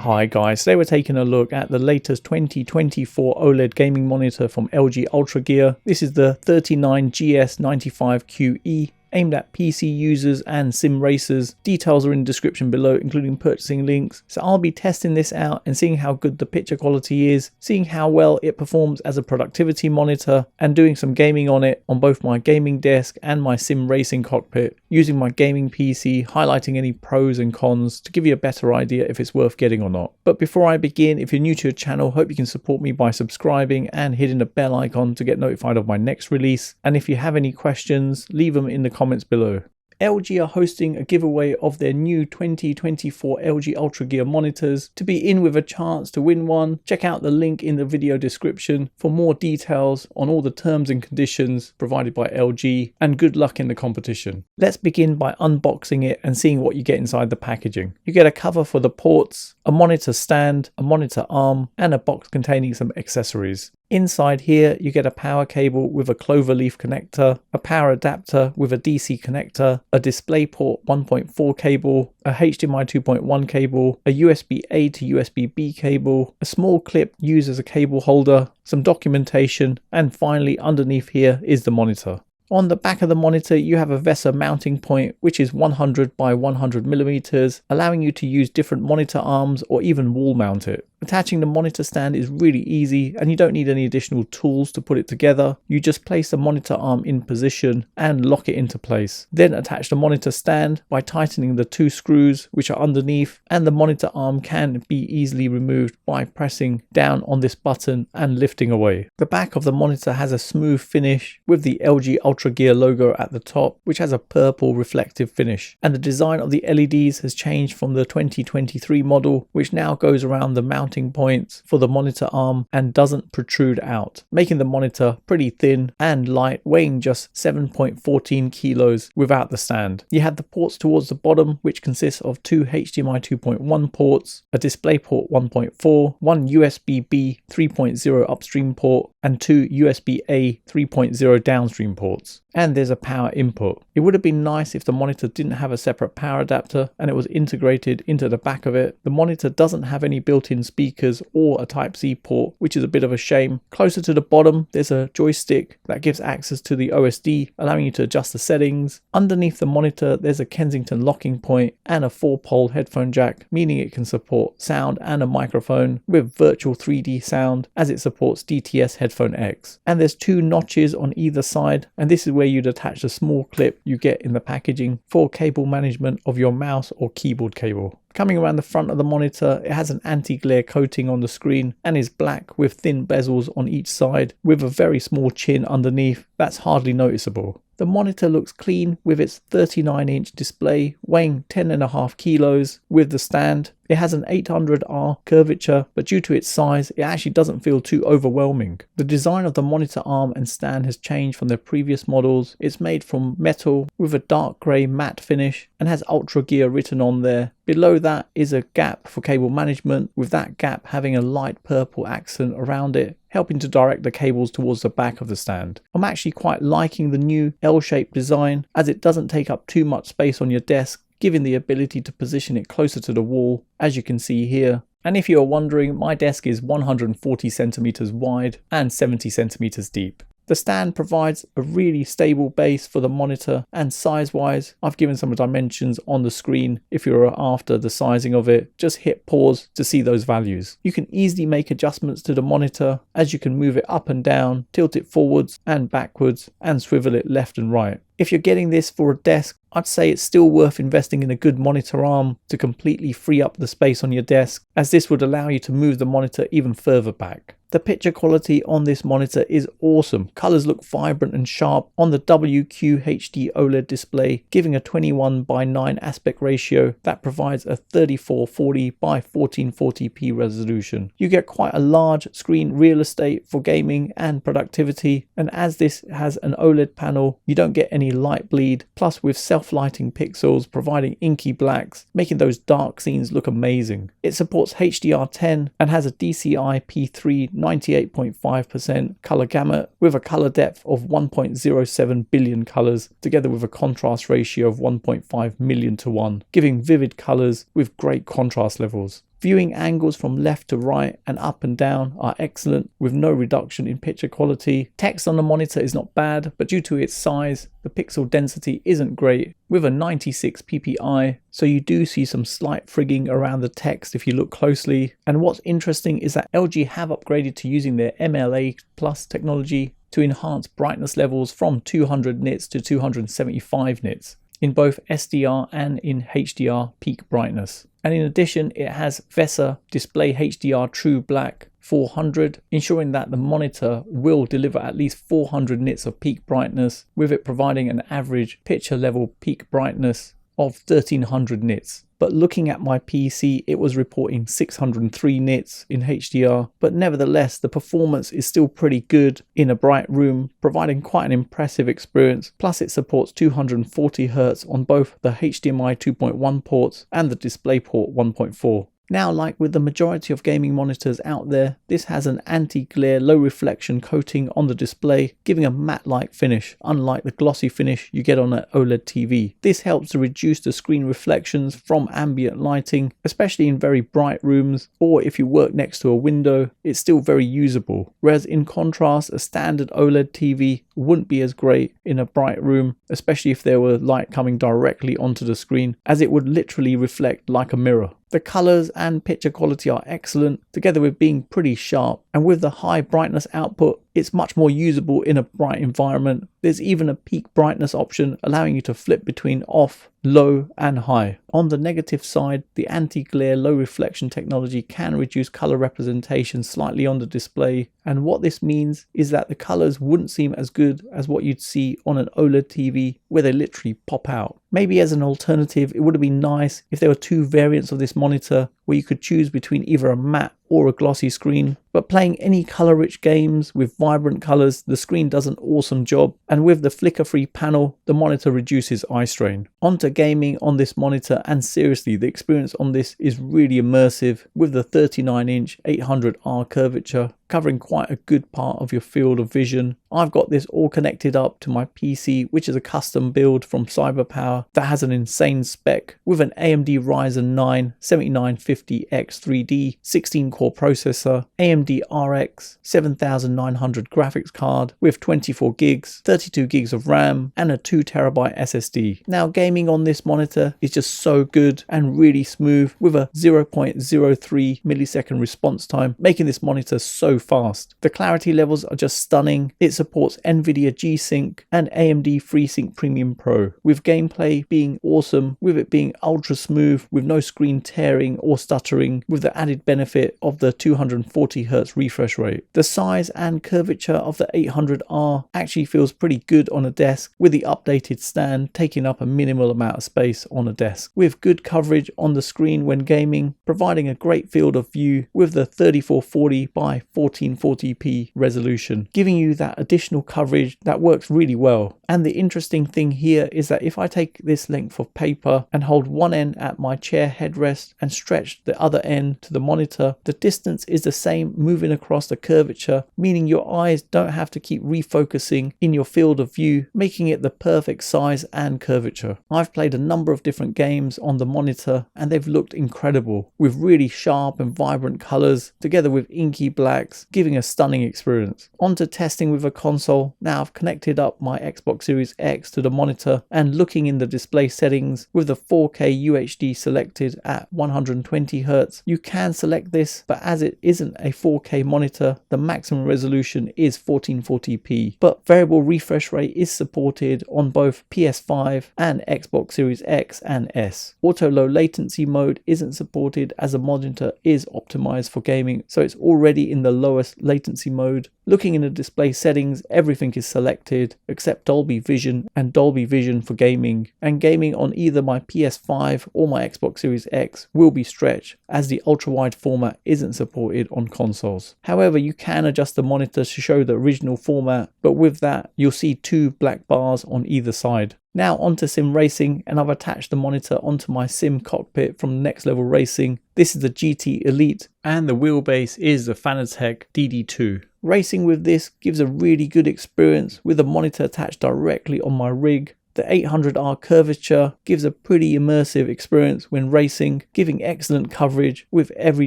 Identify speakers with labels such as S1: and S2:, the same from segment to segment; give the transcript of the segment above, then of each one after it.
S1: Hi guys, today we're taking a look at the latest 2024 OLED gaming monitor from LG Ultragear. This is the 39GS95QE, aimed at PC users and sim racers. Details are in the description below, including purchasing links. So I'll be testing this out and seeing how good the picture quality is, seeing how well it performs as a productivity monitor, and doing some gaming on it on both my gaming desk and my sim racing cockpit, using my gaming PC, highlighting any pros and cons to give you a better idea if it's worth getting or not. But before I begin, if you're new to the channel, hope you can support me by subscribing and hitting the bell icon to get notified of my next release. And if you have any questions, leave them in the comments below. LG are hosting a giveaway of their new 2024 LG Ultragear monitors. To be in with a chance to win one, check out the link in the video description for more details on all the terms and conditions provided by LG, and good luck in the competition. Let's begin by unboxing it and seeing what you get inside the packaging. You get a cover for the ports, a monitor stand, a monitor arm, and a box containing some accessories. Inside here you get a power cable with a cloverleaf connector, a power adapter with a DC connector, a DisplayPort 1.4 cable, a HDMI 2.1 cable, a USB-A to USB-B cable, a small clip used as a cable holder, some documentation, and finally underneath here is the monitor. On the back of the monitor you have a VESA mounting point, which is 100 by 100 millimeters, allowing you to use different monitor arms or even wall mount it. Attaching the monitor stand is really easy and you don't need any additional tools to put it together. You just place the monitor arm in position and lock it into place. Then attach the monitor stand by tightening the two screws which are underneath, and the monitor arm can be easily removed by pressing down on this button and lifting away. The back of the monitor has a smooth finish with the LG Ultragear logo at the top, which has a purple reflective finish, and the design of the LEDs has changed from the 2023 model, which now goes around the mounting points for the monitor arm and doesn't protrude out, making the monitor pretty thin and light, weighing just 7.14 kilos without the stand. You have the ports towards the bottom, which consists of two HDMI 2.1 ports, a DisplayPort 1.4, one USB-B 3.0 upstream port, and two USB-A 3.0 downstream ports. And there's a power input. It would have been nice if the monitor didn't have a separate power adapter and it was integrated into the back of it. The monitor doesn't have any built-in speakers or a Type-C port, which is a bit of a shame. Closer to the bottom there's a joystick that gives access to the OSD, allowing you to adjust the settings. Underneath the monitor there's a Kensington locking point and a 4-pole headphone jack, meaning it can support sound and a microphone with virtual 3D sound, as it supports DTS Headphone X. And there's two notches on either side, and this is where you'd attach the small clip you get in the packaging for cable management of your mouse or keyboard cable. Coming around the front of the monitor, it has an anti-glare coating on the screen and is black with thin bezels on each side with a very small chin underneath that's hardly noticeable. The monitor looks clean with its 39-inch display weighing 10.5 kilos with the stand. It has an 800R curvature, but due to its size, it actually doesn't feel too overwhelming. The design of the monitor arm and stand has changed from their previous models. It's made from metal with a dark grey matte finish and has Ultragear written on there. Below that is a gap for cable management, with that gap having a light purple accent around it, helping to direct the cables towards the back of the stand. I'm actually quite liking the new L-shaped design, as it doesn't take up too much space on your desk, giving the ability to position it closer to the wall, as you can see here. And if you're wondering, my desk is 140 centimeters wide and 70 centimeters deep. The stand provides a really stable base for the monitor, and size-wise, I've given some dimensions on the screen. If you're after the sizing of it, just hit pause to see those values. You can easily make adjustments to the monitor, as you can move it up and down, tilt it forwards and backwards, and swivel it left and right. If you're getting this for a desk, I'd say it's still worth investing in a good monitor arm to completely free up the space on your desk, as this would allow you to move the monitor even further back. The picture quality on this monitor is awesome. Colors look vibrant and sharp on the WQHD OLED display, giving a 21:9 aspect ratio that provides a 3440 by 1440p resolution. You get quite a large screen real estate for gaming and productivity, and as this has an OLED panel, you don't get any light bleed, plus with self-lighting pixels providing inky blacks, making those dark scenes look amazing. It supports HDR10 and has a DCI P3 98.5% color gamut with a color depth of 1.07 billion colors, together with a contrast ratio of 1.5 million to 1, giving vivid colors with great contrast levels. Viewing angles from left to right and up and down are excellent with no reduction in picture quality. Text on the monitor is not bad, but due to its size, the pixel density isn't great with a 96 ppi, so you do see some slight frigging around the text if you look closely. And what's interesting is that LG have upgraded to using their MLA Plus technology to enhance brightness levels from 200 nits to 275 nits in both SDR and in HDR peak brightness. And in addition, it has VESA Display HDR True Black 400, ensuring that the monitor will deliver at least 400 nits of peak brightness, with it providing an average picture level peak brightness of 1300 nits. But looking at my PC, it was reporting 603 nits in HDR, but nevertheless the performance is still pretty good in a bright room, providing quite an impressive experience. Plus it supports 240 Hz on both the HDMI 2.1 ports and the DisplayPort 1.4. Now, like with the majority of gaming monitors out there, this has an anti-glare low reflection coating on the display, giving a matte-like finish, unlike the glossy finish you get on an OLED TV. This helps to reduce the screen reflections from ambient lighting, especially in very bright rooms, or if you work next to a window, it's still very usable. Whereas in contrast, a standard OLED TV wouldn't be as great in a bright room, especially if there were light coming directly onto the screen, as it would literally reflect like a mirror. The colors and picture quality are excellent, together with being pretty sharp, and with the high brightness output, it's much more usable in a bright environment. There's even a peak brightness option allowing you to flip between off, low and high. On the negative side, the anti-glare low reflection technology can reduce color representation slightly on the display, and what this means is that the colors wouldn't seem as good as what you'd see on an OLED TV where they literally pop out. Maybe as an alternative, it would have been nice if there were two variants of this monitor where you could choose between either a matte or a glossy screen. But playing any color rich games with vibrant colors, the screen does an awesome job, and with the flicker free panel, the monitor reduces eye strain. Onto gaming on this monitor, and seriously, the experience on this is really immersive with the 39-inch 800R curvature covering quite a good part of your field of vision. I've got this all connected up to my PC, which is a custom build from CyberPower that has an insane spec with an AMD Ryzen 9 7950X3D 16-core processor, AMD RX 7900 graphics card with 24 gigs, 32 gigs of RAM and a 2TB SSD. Now gaming on this monitor is just so good and really smooth with a 0.03 millisecond response time, making this monitor so fast. The clarity levels are just stunning. It supports NVIDIA G-Sync and AMD FreeSync Premium Pro, with gameplay being awesome, with it being ultra smooth with no screen tearing or stuttering, with the added benefit of the 240 Hz refresh rate. The size and curvature of the 800R actually feels pretty good on a desk, with the updated stand taking up a minimal amount of space on a desk, with good coverage on the screen when gaming, providing a great field of view with the 3440 by 1440p resolution, giving you that additional coverage that works really well. And the interesting thing here is that if I take this length of paper and hold one end at my chair headrest and stretch the other end to the monitor, the distance is the same moving across the curvature, meaning your eyes don't have to keep refocusing in your field of view, making it the perfect size and curvature. I've played a number of different games on the monitor and they've looked incredible, with really sharp and vibrant colors together with inky blacks, giving a stunning experience. On to testing with a console. Now I've connected up my Xbox Series X to the monitor and looking in the display settings with the 4K UHD selected at 120 Hz. You can select this, but as it isn't a 4K monitor, the maximum resolution is 1440p, but variable refresh rate is supported on both PS5 and Xbox Series X and S. Auto low latency mode isn't supported as the monitor is optimized for gaming, so it's already in the lowest latency mode. Looking in the display settings, everything is selected except Dolby Vision and Dolby Vision for gaming, and gaming on either my PS5 or my Xbox Series X will be stretched as the ultra-wide format isn't supported on consoles. However, you can adjust the monitor to show the original format, but with that you'll see two black bars on either side. Now onto sim racing, and I've attached the monitor onto my sim cockpit from Next Level Racing. This is the GT Elite and the wheelbase is the Fanatec DD2. Racing with this gives a really good experience with the monitor attached directly on my rig, The 800R curvature gives a pretty immersive experience when racing, giving excellent coverage with every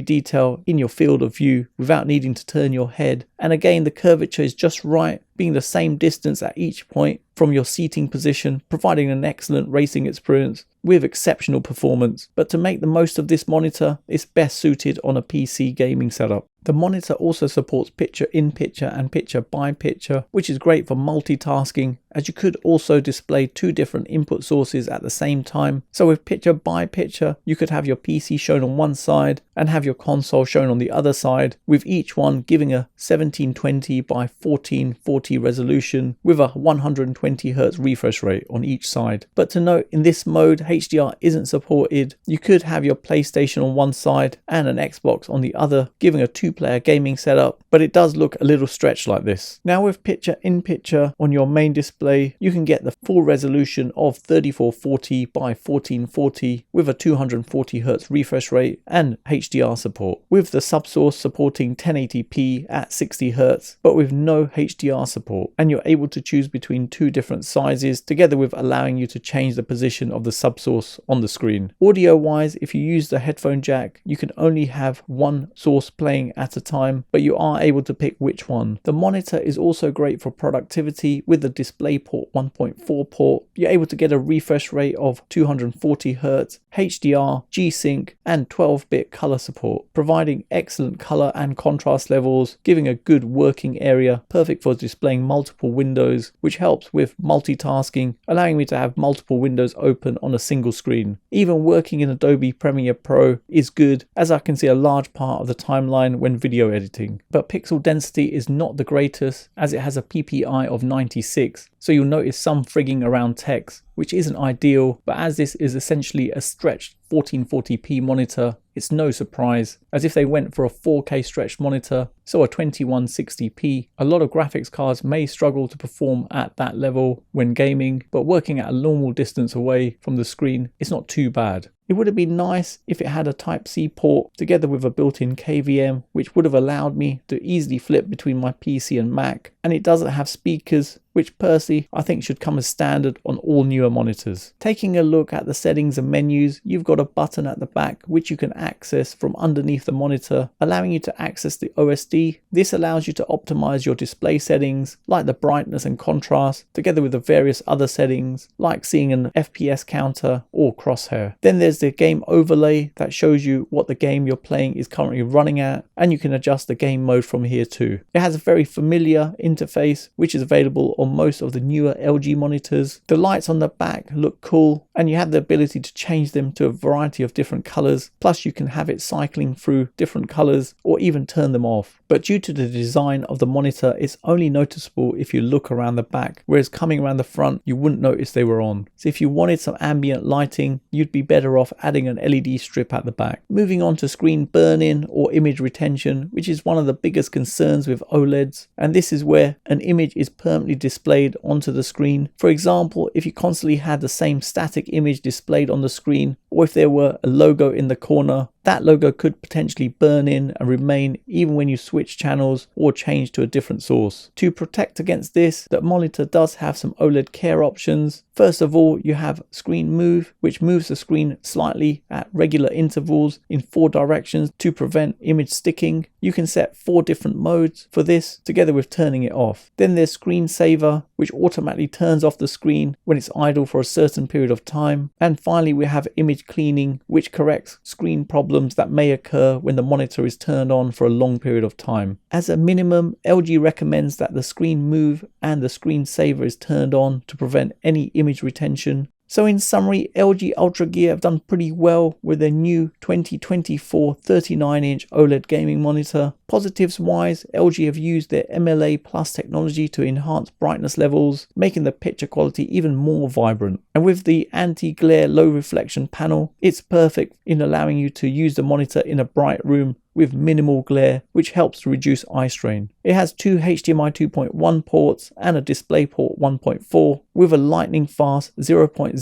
S1: detail in your field of view without needing to turn your head. And again, the curvature is just right, being the same distance at each point from your seating position, providing an excellent racing experience with exceptional performance. But to make the most of this monitor, it's best suited on a PC gaming setup. The monitor also supports picture-in-picture and picture-by-picture, which is great for multitasking, as you could also display two different input sources at the same time. So with picture-by-picture, you could have your PC shown on one side and have your console shown on the other side, with each one giving a 1720 by 1440 resolution with a 120Hz refresh rate on each side. But to note, in this mode, HDR isn't supported. You could have your PlayStation on one side and an Xbox on the other, giving a two-player gaming setup, but it does look a little stretched like this. Now with picture-in-picture on your main display, you can get the full resolution of 3440 by 1440 with a 240Hz refresh rate and HDR support, with the subsource supporting 1080p at 60Hz, but with no HDR support, and you're able to choose between two different sizes, together with allowing you to change the position of the subsource on the screen. Audio wise, if you use the headphone jack, you can only have one source playing at a time, but you are able to pick which one. The monitor is also great for productivity with the DisplayPort 1.4 port. You're able to get a refresh rate of 240Hz, HDR, G-Sync and 12-bit color support, providing excellent color and contrast levels, giving a good working area, perfect for displaying multiple windows, which helps with multitasking, allowing me to have multiple windows open on a single screen. Even working in Adobe Premiere Pro is good, as I can see a large part of the timeline when video editing. But pixel density is not the greatest, as it has a PPI of 96, so you'll notice some frigging around text, which isn't ideal, but as this is essentially a stretched 1440p monitor, it's no surprise, as if they went for a 4K stretched monitor, so a 2160p. A lot of graphics cards may struggle to perform at that level when gaming, but working at a normal distance away from the screen, it's not too bad. It would have been nice if it had a Type-C port together with a built-in KVM, which would have allowed me to easily flip between my PC and Mac, and it doesn't have speakers, which personally I think should come as standard on all newer monitors. Taking a look at the settings and menus, you've got a button at the back which you can access from underneath the monitor, allowing you to access the OSD. This allows you to optimize your display settings like the brightness and contrast, together with the various other settings like seeing an FPS counter or crosshair. Then there's the game overlay that shows you what the game you're playing is currently running at, and you can adjust the game mode from here too. It has a very familiar interface which is available on most of the newer LG monitors. The lights on the back look cool, and you have the ability to change them to a variety of different colors, plus you can have it cycling through different colors or even turn them off. But due to the design of the monitor, it's only noticeable if you look around the back, whereas coming around the front you wouldn't notice they were on. So if you wanted some ambient lighting, you'd be better off adding an LED strip at the back. Moving on to screen burn-in or image retention, which is one of the biggest concerns with OLEDs, and this is where an image is permanently displayed onto the screen. For example, if you constantly had the same static image displayed on the screen, or if there were a logo in the corner, that logo could potentially burn in and remain even when you switch channels or change to a different source. To protect against this, the monitor does have some OLED care options. First of all, you have screen move, which moves the screen slightly at regular intervals in 4 directions to prevent image sticking. You can set 4 different modes for this, together with turning it off. Then there's screen saver, which automatically turns off the screen when it's idle for a certain period of time. And finally, we have image cleaning, which corrects screen problems that may occur when the monitor is turned on for a long period of time. As a minimum, LG recommends that the screen move and the screen saver is turned on to prevent any image retention. So in summary, LG Ultragear have done pretty well with their new 2024 39-inch OLED gaming monitor. Positives wise, LG have used their MLA Plus technology to enhance brightness levels, making the picture quality even more vibrant. And with the anti-glare low reflection panel, it's perfect in allowing you to use the monitor in a bright room with minimal glare, which helps to reduce eye strain. It has 2 HDMI 2.1 ports and a DisplayPort 1.4 with a lightning fast 0.03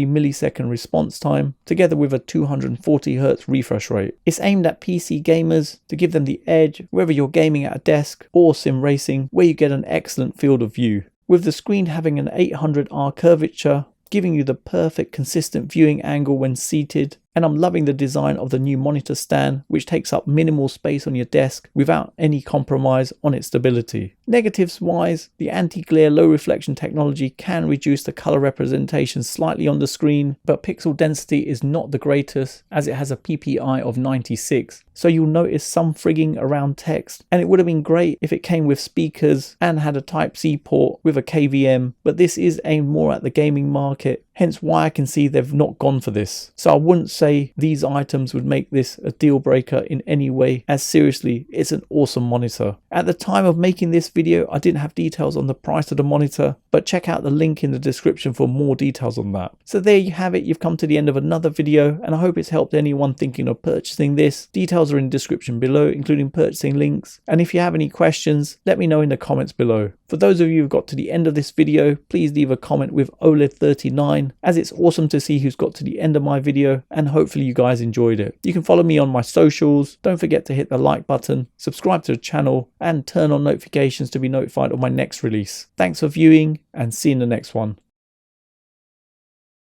S1: millisecond response time, together with a 240Hz refresh rate. It's aimed at PC gamers to give them the edge, whether you're gaming at a desk or sim racing, where you get an excellent field of view. With the screen having an 800R curvature, giving you the perfect consistent viewing angle when seated. And I'm loving the design of the new monitor stand, which takes up minimal space on your desk without any compromise on its stability. Negatives wise, the anti-glare low reflection technology can reduce the color representation slightly on the screen, but pixel density is not the greatest as it has a PPI of 96. So you'll notice some frigging around text, and it would have been great if it came with speakers and had a Type-C port with a KVM, but this is aimed more at the gaming market, hence why I can see they've not gone for this. So I wouldn't say these items would make this a deal breaker in any way, as seriously, it's an awesome monitor. At the time of making this video, I didn't have details on the price of the monitor, but check out the link in the description for more details on that. So there you have it, you've come to the end of another video, and I hope it's helped anyone thinking of purchasing this. Details are in the description below, including purchasing links, and if you have any questions, let me know in the comments below. For those of you who've got to the end of this video, please leave a comment with OLED 39, as it's awesome to see who's got to the end of my video, and hopefully you guys enjoyed it. You can follow me on my socials, don't forget to hit the like button, subscribe to the channel, and turn on notifications to be notified of my next release. Thanks for viewing, and see you in the next one.